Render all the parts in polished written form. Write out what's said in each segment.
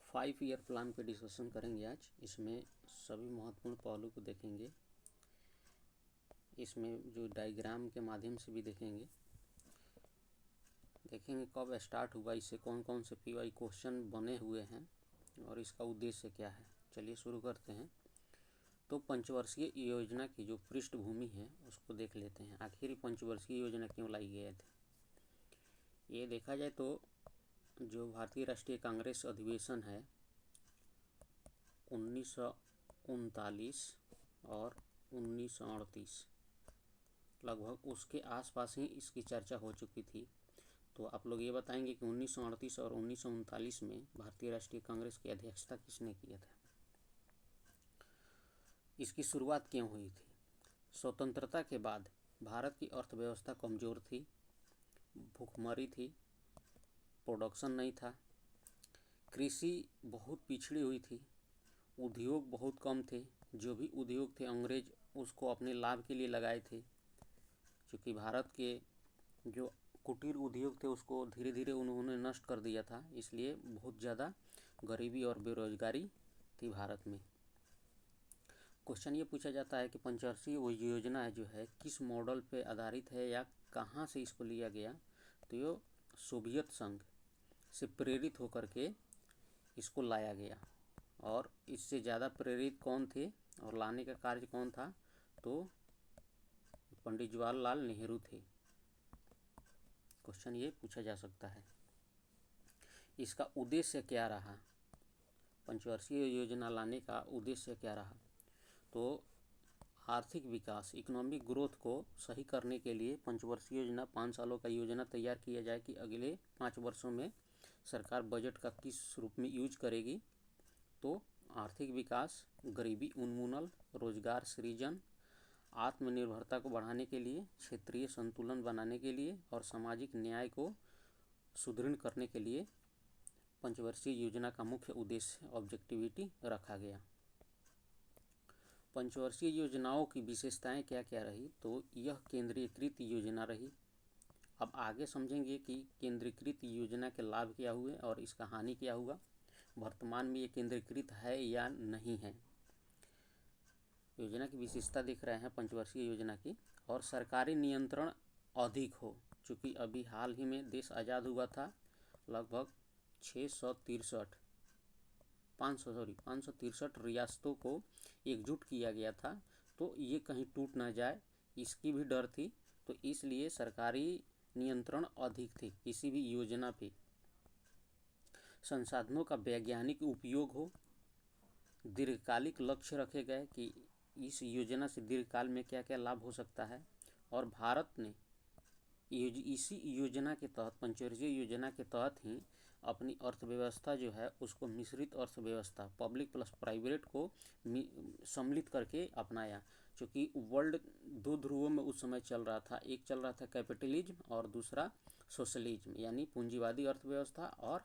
5 year plan पे discussion करेंगे आज। इसमें सभी महत्वपूर्ण पहलू को देखेंगे। इसमें जो डायग्राम के माध्यम से भी देखेंगे कब स्टार्ट हुआ, इससे कौन कौन से पीवाई क्वेश्चन बने हुए हैं और इसका उद्देश्य क्या है। चलिए शुरू करते हैं। तो पंचवर्षीय योजना की जो पृष्ठभूमि है उसको देख लेते हैं। आखिर पंचवर्षीय योजना क्यों लाई गई थी। ये देखा जाए तो जो भारतीय राष्ट्रीय कांग्रेस अधिवेशन है 1939 और 1938 लगभग उसके आसपास ही इसकी चर्चा हो चुकी थी। तो आप लोग ये बताएंगे कि 1938 और 1939 में भारतीय राष्ट्रीय कांग्रेस की अध्यक्षता किसने किया था। इसकी शुरुआत क्यों हुई थी। स्वतंत्रता के बाद भारत की अर्थव्यवस्था कमज़ोर थी, भूखमरी थी, प्रोडक्शन नहीं था, कृषि बहुत पिछड़ी हुई थी, उद्योग बहुत कम थे। जो भी उद्योग थे अंग्रेज उसको अपने लाभ के लिए लगाए थे। क्योंकि भारत के जो कुटीर उद्योग थे उसको धीरे धीरे उन्होंने नष्ट कर दिया था, इसलिए बहुत ज़्यादा गरीबी और बेरोजगारी थी भारत में। क्वेश्चन ये पूछा जाता है कि पंचवर्षीय वो योजना जो है किस मॉडल पे आधारित है या कहाँ से इसको लिया गया। तो ये सोवियत संघ से प्रेरित होकर के इसको लाया गया। और इससे ज़्यादा प्रेरित कौन थे और लाने का कार्य कौन था, तो पंडित जवाहरलाल नेहरू थे। क्वेश्चन ये पूछा जा सकता है। इसका उद्देश्य क्या रहा, पंचवर्षीय योजना लाने का उद्देश्य क्या रहा। तो आर्थिक विकास, इकोनॉमिक ग्रोथ को सही करने के लिए पंचवर्षीय योजना 5 सालों का योजना तैयार किया जाए कि अगले 5 वर्षों में सरकार बजट का किस रूप में यूज करेगी। तो आर्थिक विकास, गरीबी उन्मूलन, रोजगार सृजन, आत्मनिर्भरता को बढ़ाने के लिए, क्षेत्रीय संतुलन बनाने के लिए और सामाजिक न्याय को सुदृढ़ करने के लिए पंचवर्षीय योजना का मुख्य उद्देश्य ऑब्जेक्टिविटी रखा गया। पंचवर्षीय योजनाओं की विशेषताएं क्या क्या रही। तो यह केंद्रीकृत योजना रही। अब आगे समझेंगे कि केंद्रीकृत योजना के लाभ क्या हुए और इसका हानि क्या हुआ। वर्तमान में ये केंद्रीकृत है या नहीं है। योजना की विशेषता देख रहे हैं पंचवर्षीय योजना की। और सरकारी नियंत्रण अधिक हो, चूँकि अभी हाल ही में देश आज़ाद हुआ था। लगभग 563 रियासतों को एकजुट किया गया था, तो ये कहीं टूट ना जाए इसकी भी डर थी। तो इसलिए सरकारी नियंत्रण अधिक थे किसी भी योजना पे। संसाधनों का वैज्ञानिक उपयोग हो, दीर्घकालिक लक्ष्य रखे गए कि इस योजना से दीर्घकाल में क्या क्या लाभ हो सकता है। और भारत ने इसी योजना के तहत, पंचवर्षीय योजना के तहत ही अपनी अर्थव्यवस्था जो है उसको मिश्रित अर्थव्यवस्था, पब्लिक प्लस प्राइवेट को सम्मिलित करके अपनाया। क्योंकि वर्ल्ड 2 ध्रुवों में उस समय चल रहा था। एक चल रहा था कैपिटलिज्म और दूसरा सोशलिज्म, यानी पूंजीवादी अर्थव्यवस्था और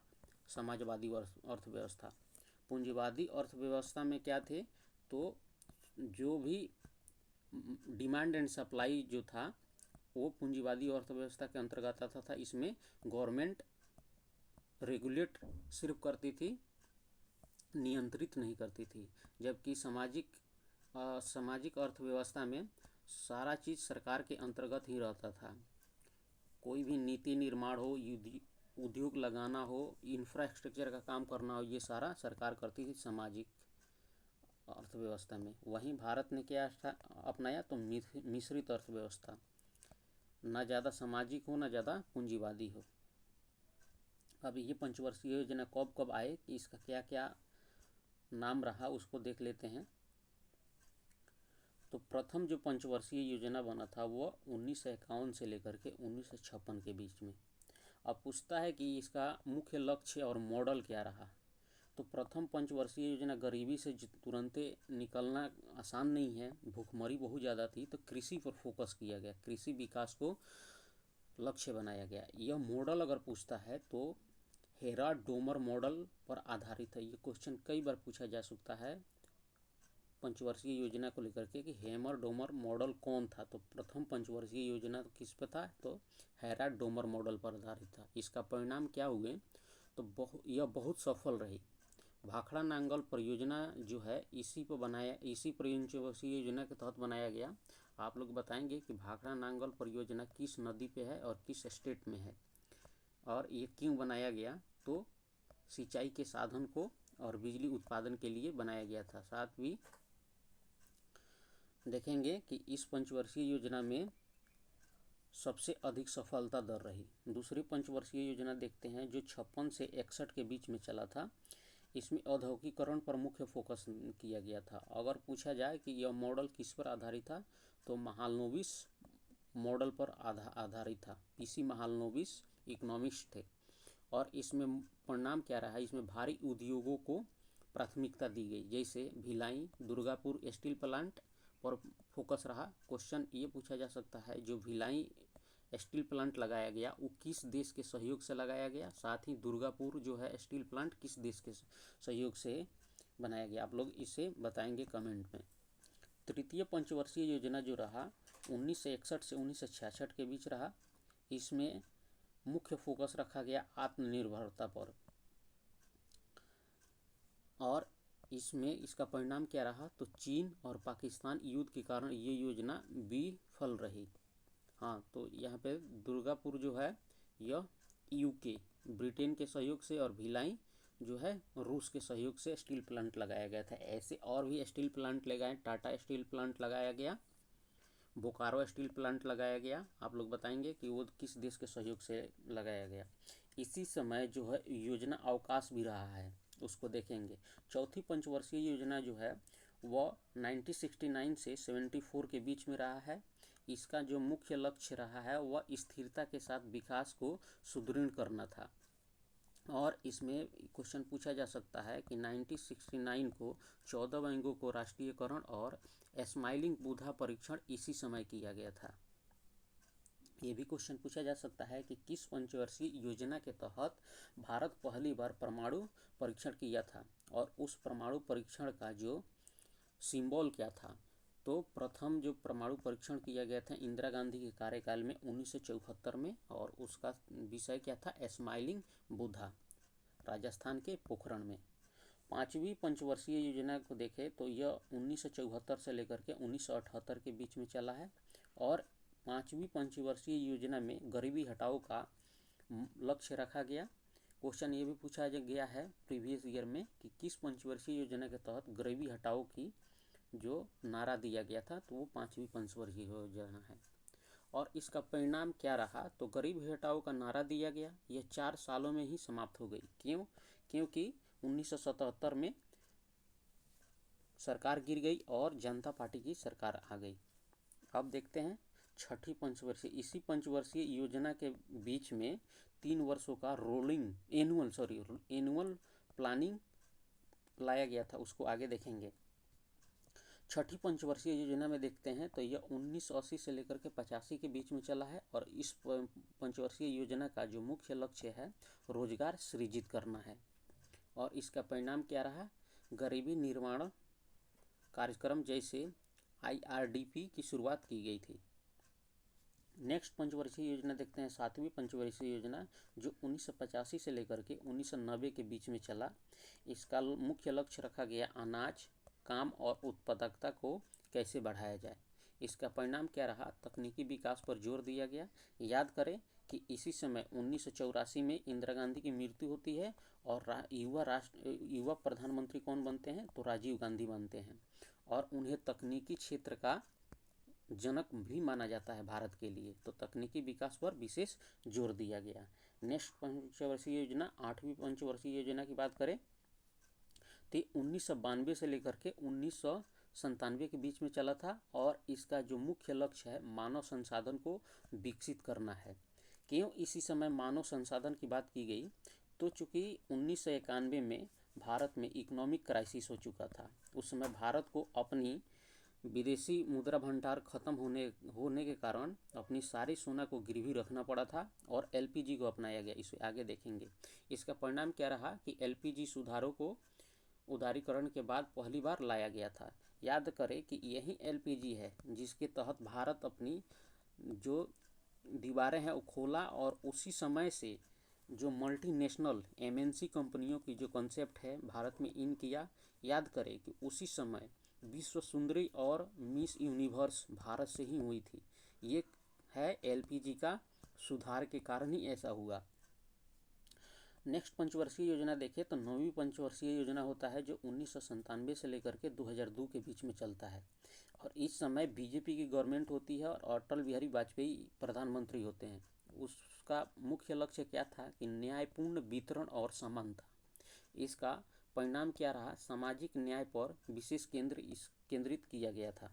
समाजवादी अर्थव्यवस्था। पूंजीवादी अर्थव्यवस्था में क्या थे, तो जो भी डिमांड एंड सप्लाई जो था वो पूंजीवादी अर्थव्यवस्था के अंतर्गत आता था। इसमें गवर्नमेंट रेगुलेट सिर्फ करती थी, नियंत्रित नहीं करती थी। जबकि सामाजिक अर्थव्यवस्था में सारा चीज़ सरकार के अंतर्गत ही रहता था। कोई भी नीति निर्माण हो, उद्योग लगाना हो, इंफ्रास्ट्रक्चर का काम करना हो, ये सारा सरकार करती थी सामाजिक अर्थव्यवस्था में। वहीं भारत ने क्या अपनाया, तो मिश्रित अर्थव्यवस्था, ना ज़्यादा सामाजिक हो ना ज़्यादा पूंजीवादी हो। अब ये पंचवर्षीय योजना कब कब आए, कि इसका क्या क्या नाम रहा उसको देख लेते हैं। तो प्रथम जो पंचवर्षीय योजना बना था वो 1951 से लेकर के 1956 के बीच में। अब पूछता है कि इसका मुख्य लक्ष्य और मॉडल क्या रहा। तो प्रथम पंचवर्षीय योजना गरीबी से तुरंत निकलना आसान नहीं है, भूखमरी बहुत ज़्यादा थी, तो कृषि पर फोकस किया गया, कृषि विकास को लक्ष्य बनाया गया। यह मॉडल अगर पूछता है तो हेरा-डोमर मॉडल पर आधारित है। ये क्वेश्चन कई बार पूछा जा सकता है पंचवर्षीय योजना को लेकर के कि हेमर-डोमर मॉडल कौन था। तो प्रथम पंचवर्षीय योजना किस पे था, तो हेरा-डोमर मॉडल पर आधारित था। इसका परिणाम क्या हुए, तो यह बहुत सफल रही। भाखड़ा नांगल परियोजना जो है इसी पंचवर्षीय योजना के तहत बनाया गया। आप लोग बताएंगे कि भाखड़ा नांगल परियोजना किस नदी पे है और किस स्टेट में है और ये क्यों बनाया गया। तो सिंचाई के साधन को और बिजली उत्पादन के लिए बनाया गया था। साथ ही देखेंगे कि इस पंचवर्षीय योजना में सबसे अधिक सफलता दर रही। दूसरी पंचवर्षीय योजना देखते हैं जो 56 से 61 के बीच में चला था। इसमें औद्योगिकीकरण पर मुख्य फोकस किया गया था। अगर पूछा जाए कि यह मॉडल किस पर आधारित था तो महालनोबिस मॉडल पर आधारित था। पीसी महालनोबिस इकोनॉमिस्ट थे और इसमें परिणाम क्या रहा, इसमें भारी उद्योगों को प्राथमिकता दी गई, जैसे भिलाई दुर्गापुर स्टील प्लांट पर फोकस रहा। क्वेश्चन ये पूछा जा सकता है जो भिलाई स्टील प्लांट लगाया गया वो किस देश के सहयोग से लगाया गया, साथ ही दुर्गापुर जो है स्टील प्लांट किस देश के सहयोग से बनाया गया। आप लोग इसे बताएंगे कमेंट में। तृतीय पंचवर्षीय योजना जो रहा 1961 से 1966 के बीच रहा। इसमें मुख्य फोकस रखा गया आत्मनिर्भरता पर और इसमें इसका परिणाम क्या रहा तो चीन और पाकिस्तान युद्ध के कारण ये योजना विफल रही। हाँ, तो यहाँ पे दुर्गापुर जो है यह यूके ब्रिटेन के सहयोग से और भिलाई जो है रूस के सहयोग से स्टील प्लांट लगाया गया था। ऐसे और भी स्टील प्लांट लगाए, टाटा स्टील प्लांट लगाया गया, बोकारो स्टील प्लांट लगाया गया। आप लोग बताएंगे कि वो किस देश के सहयोग से लगाया गया। इसी समय जो है योजना अवकाश भी रहा है, उसको देखेंगे। चौथी पंचवर्षीय योजना जो है वह 1969 से 74 के बीच में रहा है। इसका जो मुख्य लक्ष्य रहा है वह स्थिरता के साथ विकास को सुदृढ़ करना था और इसमें क्वेश्चन पूछा जा सकता है कि 1969 को 14 बैंकों को राष्ट्रीयकरण और स्माइलिंग बुधा परीक्षण इसी समय किया गया था। ये भी क्वेश्चन पूछा जा सकता है कि किस पंचवर्षीय योजना के तहत भारत पहली बार परमाणु परीक्षण किया था और उस परमाणु परीक्षण का जो सिंबल क्या था। तो प्रथम जो परमाणु परीक्षण किया गया था इंदिरा गांधी के कार्यकाल में 1974 में और उसका विषय क्या था स्माइलिंग बुधा, राजस्थान के पोखरण में। पांचवी पंचवर्षीय योजना को देखें तो यह 1974 से लेकर के 1978 के बीच में चला है और पांचवी पंचवर्षीय योजना में गरीबी हटाओ का लक्ष्य रखा गया। क्वेश्चन ये भी पूछा गया है प्रीवियस ईयर में कि किस पंचवर्षीय योजना के तहत गरीबी हटाओ की जो नारा दिया गया था, तो वो पांचवी पंचवर्षीय योजना है और इसका परिणाम क्या रहा तो गरीबी हटाओ का नारा दिया गया, यह 4 सालों में ही समाप्त हो गई। क्यों? क्योंकि 1977 में सरकार गिर गई और जनता पार्टी की सरकार आ गई। अब देखते हैं छठी पंचवर्षीय। इसी पंचवर्षीय योजना के बीच में 3 वर्षों का रोलिंग एनुअल प्लानिंग लाया गया था, उसको आगे देखेंगे। छठी पंचवर्षीय योजना में देखते हैं तो यह 1980 से लेकर के 85 के बीच में चला है और इस पंचवर्षीय योजना का जो मुख्य लक्ष्य है रोजगार सृजित करना है और इसका परिणाम क्या रहा, गरीबी निर्माण कार्यक्रम जैसे IRDP की शुरुआत की गई थी। नेक्स्ट पंचवर्षीय योजना देखते हैं सातवीं पंचवर्षीय योजना जो 1985 से लेकर के 1990 के बीच में चला। इसका मुख्य लक्ष्य रखा गया अनाज, काम और उत्पादकता को कैसे बढ़ाया जाए। इसका परिणाम क्या रहा, तकनीकी विकास पर जोर दिया गया। याद करें कि इसी समय 1984 में इंदिरा गांधी की मृत्यु होती है और युवा प्रधानमंत्री कौन बनते हैं तो राजीव गांधी बनते हैं और उन्हें तकनीकी क्षेत्र का जनक भी माना जाता है भारत के लिए, तो तकनीकी विकास पर विशेष जोर दिया गया। नेक्स्ट पंचवर्षीय योजना आठवीं पंचवर्षीय योजना की बात करें तो 1992 से लेकर के 1997 के बीच में चला था और इसका जो मुख्य लक्ष्य है मानव संसाधन को विकसित करना है। क्यों इसी समय मानव संसाधन की बात की गई तो चूँकि 1991 में भारत में इकोनॉमिक क्राइसिस हो चुका था। उस समय भारत को अपनी विदेशी मुद्रा भंडार खत्म होने के कारण अपनी सारी सोना को गिरवी रखना पड़ा था और LPG को अपनाया गया। इसे आगे देखेंगे। इसका परिणाम क्या रहा कि LPG सुधारों को उदारीकरण के बाद पहली बार लाया गया था। याद करें कि यही LPG है जिसके तहत भारत अपनी जो दीवारें हैं वो खोला और उसी समय से जो मल्टीनेशनल एमएनसी कंपनियों की जो कॉन्सेप्ट है भारत में इन किया। याद करें कि उसी समय विश्व सुंदरी और मिस यूनिवर्स भारत से ही हुई थी। ये है एलपीजी का सुधार के कारण ही ऐसा हुआ। नेक्स्ट पंचवर्षीय योजना देखें तो 9वीं पंचवर्षीय योजना होता है जो 1997 से लेकर के 2002 के बीच में चलता है और इस समय बीजेपी की गवर्नमेंट होती है और अटल बिहारी वाजपेयी प्रधानमंत्री होते हैं। उसका मुख्य लक्ष्य क्या था कि न्यायपूर्ण वितरण और समानता। इसका परिणाम क्या रहा, सामाजिक न्याय पर विशेष केंद्रित किया गया था।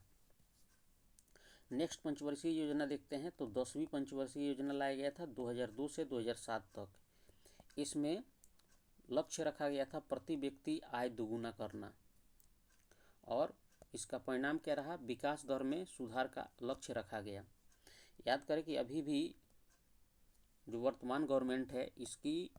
नेक्स्ट पंचवर्षीय योजना देखते हैं तो 10वीं पंचवर्षीय योजना लाया गया था 2002 से 2007 तक। इसमें लक्ष्य रखा गया था प्रति व्यक्ति आय दोगुना करना और इसका परिणाम क्या रहा, विकास दर में सुधार का लक्ष्य रखा गया। याद करें कि अभी भी जो वर्तमान गवर्नमेंट है इसकी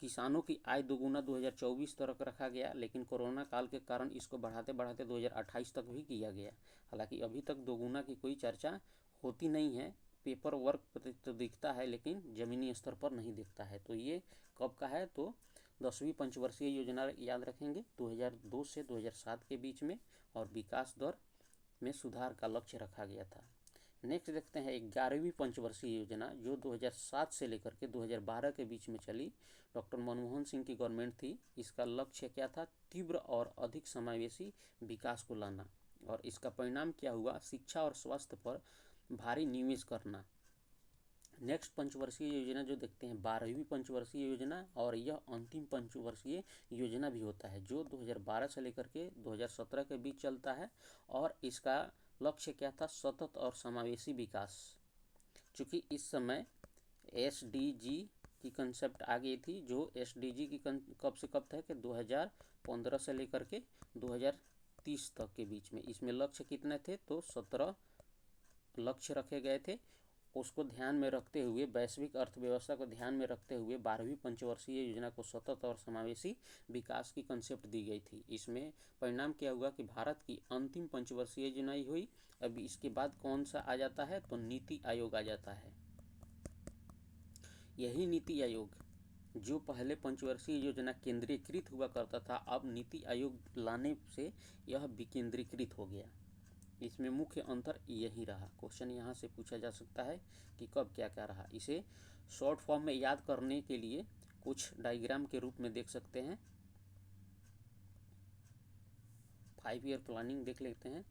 किसानों की आय दोगुना 2024 तक रखा गया, लेकिन कोरोना काल के कारण इसको बढ़ाते बढ़ाते 2028 तक भी किया गया। हालांकि अभी तक दोगुना की कोई चर्चा होती नहीं है, पेपर वर्क तो दिखता है लेकिन ज़मीनी स्तर पर नहीं दिखता है। तो ये कब का है, तो 10वीं पंचवर्षीय योजना याद रखेंगे 2002 से 2007 के बीच में और विकास दर में सुधार का लक्ष्य रखा गया था। नेक्स्ट देखते हैं 11वीं पंचवर्षीय योजना जो 2007 से लेकर के 2012 के बीच में चली। डॉक्टर मनमोहन सिंह की गवर्नमेंट थी। इसका लक्ष्य क्या था, तीव्र और अधिक समावेशी विकास को लाना और इसका परिणाम क्या हुआ, शिक्षा और स्वास्थ्य पर भारी निवेश करना। नेक्स्ट पंचवर्षीय योजना जो देखते हैं 12वीं पंचवर्षीय योजना और यह अंतिम पंचवर्षीय योजना भी होता है जो 2012 से लेकर के 2017 के बीच चलता है और इसका लक्ष्य क्या था, सतत और समावेशी विकास। चूँकि इस समय एसडीजी की कंसेप्ट आ गई थी, जो एसडीजी की कब से कब तक है कि 2015 से लेकर के 2030 तक के बीच में। इसमें लक्ष्य कितने थे, तो 17 लक्ष्य रखे गए थे। उसको ध्यान में रखते हुए, वैश्विक अर्थव्यवस्था को ध्यान में रखते हुए 12वीं पंचवर्षीय योजना को सतत और समावेशी विकास की कंसेप्ट दी गई थी। इसमें परिणाम क्या हुआ कि भारत की अंतिम पंचवर्षीय योजना ही हुई। अभी इसके बाद कौन सा आ जाता है, तो नीति आयोग आ जाता है। यही नीति आयोग जो पहले पंचवर्षीय योजना केंद्रीकृत हुआ करता था, अब नीति आयोग लाने से यह विकेंद्रीकृत हो गया। इसमें मुख्य अंतर यही रहा। क्वेश्चन यहाँ से पूछा जा सकता है कि कब क्या क्या रहा। इसे शॉर्ट फॉर्म में याद करने के लिए कुछ डायग्राम के रूप में देख सकते हैं। 5 ईयर प्लानिंग देख लेते हैं,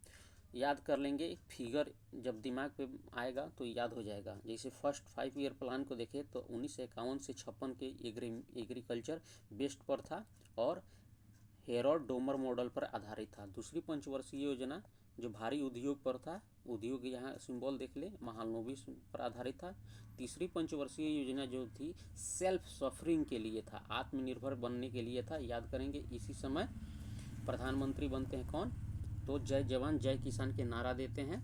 याद कर लेंगे। फिगर जब दिमाग पे आएगा तो याद हो जाएगा। जैसे फर्स्ट 5 ईयर प्लान को देखें तो 1951 से 56 के एग्रीकल्चर बेस्ड पर था और हेरोल्ड डोमर मॉडल पर आधारित था। दूसरी पंचवर्षीय योजना जो भारी उद्योग पर था, उद्योग यहाँ सिंबल देख ले, महालनोबिस पर आधारित था। तीसरी पंचवर्षीय योजना जो थी सेल्फ सफरिंग के लिए था, आत्मनिर्भर बनने के लिए था। याद करेंगे इसी समय प्रधानमंत्री बनते हैं कौन, तो जय जवान जय किसान के नारा देते हैं।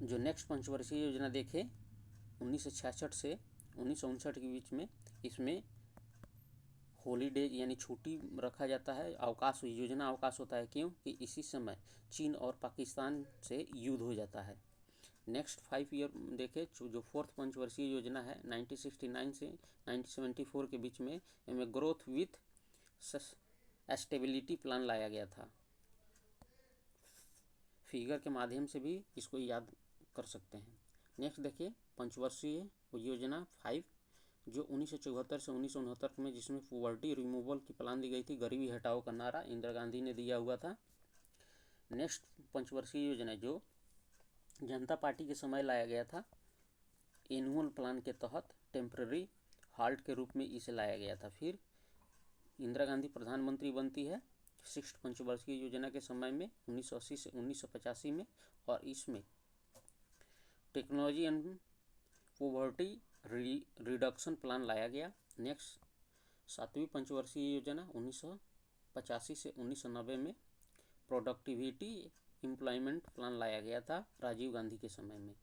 जो नेक्स्ट पंचवर्षीय योजना देखे 1966 से 1959 के बीच में, इसमें हॉलीडे यानी छुट्टी रखा जाता है, अवकाश योजना अवकाश होता है। क्यों कि इसी समय चीन और पाकिस्तान से युद्ध हो जाता है। नेक्स्ट 5 ईयर देखें जो फोर्थ पंचवर्षीय योजना है 1969 से 1974 के बीच में, इनमें ग्रोथ विथ स्टेबिलिटी प्लान लाया गया था। फिगर के माध्यम से भी इसको याद कर सकते हैं। नेक्स्ट देखिए पंचवर्षीय योजना 5 जो 1974 से 1969 में, जिसमें पॉवर्टी रिमूवल की प्लान दी गई थी। गरीबी हटाओ का नारा इंदिरा गांधी ने दिया हुआ था। नेक्स्ट पंचवर्षीय योजना जो जनता पार्टी के समय लाया गया था, एनुअल प्लान के तहत टेम्पररी हाल्ट के रूप में इसे लाया गया था। फिर इंदिरा गांधी प्रधानमंत्री बनती है सिक्स्थ पंचवर्षीय योजना के समय में 1980 से 1985 में, और इसमें technology and poverty reduction plan लाया गया। नेक्स्ट 7वीं पंचवर्षीय योजना 1985 से 1990 में प्रोडक्टिविटी एम्प्लॉयमेंट प्लान लाया गया था राजीव गांधी के समय में।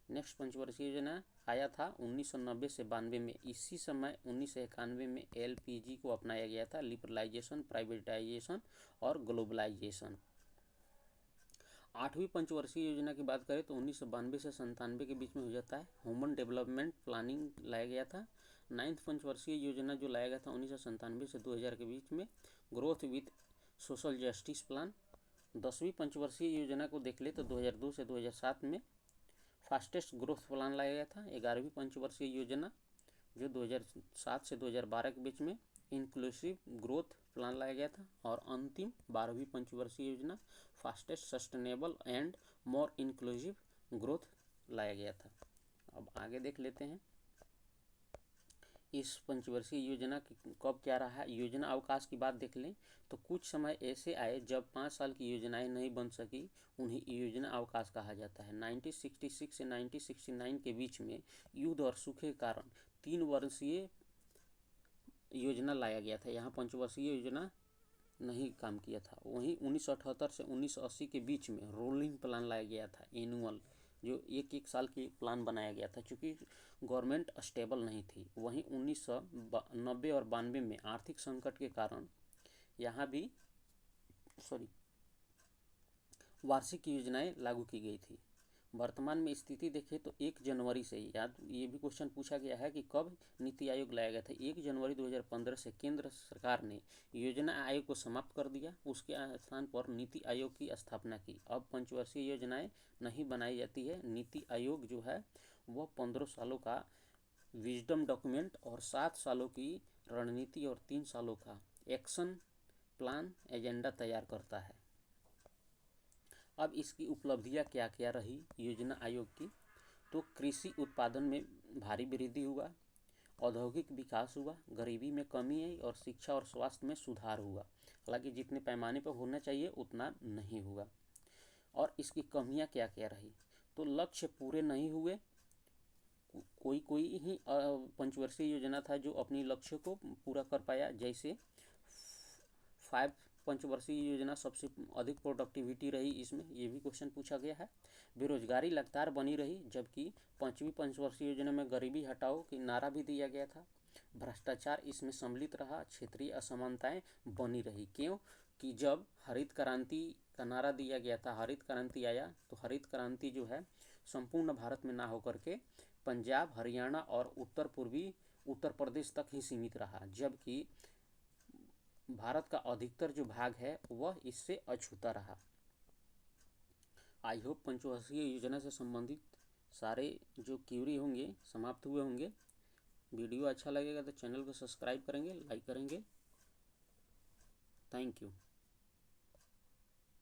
नेक्स्ट पंचवर्षीय योजना आया था 1990 से 92 में। इसी समय 1991 में एलपीजी को अपनाया गया था, लिबरलाइजेशन, प्राइवेटाइजेशन और ग्लोबलाइजेशन। 8वीं पंचवर्षीय योजना की बात करें तो 1992 से 97 के बीच में हो जाता है। ह्यूमन डेवलपमेंट प्लानिंग लाया गया था। 9th पंचवर्षीय योजना जो लाया गया था 1997 से 2000 के बीच में, growth with social justice plan. 10वीं पंचवर्षीय योजना को देख ले तो 2002 से 2007 में फास्टेस्ट ग्रोथ प्लान लाया गया था। 11वीं पंचवर्षीय योजना जो 2007 से 2012 के बीच में इंक्लूसिव ग्रोथ प्लान लाया गया था। और अंतिम 12वीं पंचवर्षीय योजना fastest sustainable and more inclusive growth लाया गया था। अब आगे देख लेते हैं इस पंचवर्षीय योजना कब क्या रहा है। योजना अवकाश की बात देख लें तो कुछ समय ऐसे आए जब 5 साल की योजनाएं नहीं बन सकी, उन्हें योजना अवकाश कहा जाता है। 1966 से 1969 के बीच में युद्ध और सूखे के कारण 3 वर्षीय योजना लाया गया था। यहाँ पंचवर्षीय योजना नहीं काम किया था। वहीं 1978 से 1980 के बीच में रोलिंग प्लान लाया गया था, एनुअल, जो एक साल की प्लान बनाया गया था क्योंकि गवर्नमेंट स्टेबल नहीं थी। वहीं 1990 और 92 में आर्थिक संकट के कारण यहाँ भी वार्षिक योजनाएं लागू की गई थी। वर्तमान में स्थिति देखें तो 1 जनवरी से, याद ये भी क्वेश्चन पूछा गया है कि कब नीति आयोग लाया गया था। 1 जनवरी 2015 से केंद्र सरकार ने योजना आयोग को समाप्त कर दिया, उसके स्थान पर नीति आयोग की स्थापना की। अब पंचवर्षीय योजनाएं नहीं बनाई जाती है। नीति आयोग जो है वह 15 सालों का विजडम डॉक्यूमेंट और 7 सालों की रणनीति और 3 सालों का एक्शन प्लान एजेंडा तैयार करता है। अब इसकी उपलब्धियां क्या क्या रही योजना आयोग की, तो कृषि उत्पादन में भारी वृद्धि हुआ, औद्योगिक विकास हुआ, गरीबी में कमी आई और शिक्षा और स्वास्थ्य में सुधार हुआ। हालांकि जितने पैमाने पर होना चाहिए उतना नहीं हुआ। और इसकी कमियां क्या क्या रही, तो लक्ष्य पूरे नहीं हुए। कोई ही पंचवर्षीय योजना था जो अपनी लक्ष्य को पूरा कर पाया। जैसे 5 पंचवर्षीय योजना सबसे अधिक प्रोडक्टिविटी रही, इसमें ये भी क्वेश्चन पूछा गया है। बेरोजगारी लगातार बनी रही, जबकि 5वीं पंचवर्षीय योजना में गरीबी हटाओ की नारा भी दिया गया था। भ्रष्टाचार इसमें सम्मिलित रहा, क्षेत्रीय असमानताएं बनी रही। क्यों कि जब हरित क्रांति का नारा दिया गया था, हरित क्रांति आया, तो हरित क्रांति जो है संपूर्ण भारत में ना होकर के पंजाब, हरियाणा और उत्तर पूर्वी उत्तर प्रदेश तक ही सीमित रहा, जबकि भारत का अधिकतर जो भाग है वह इससे अछूता रहा। आई होप पंचवर्षीय योजना से संबंधित सारे जो क्यूरी होंगे समाप्त हुए होंगे। वीडियो अच्छा लगेगा तो चैनल को सब्सक्राइब करेंगे, लाइक करेंगे। Thank you.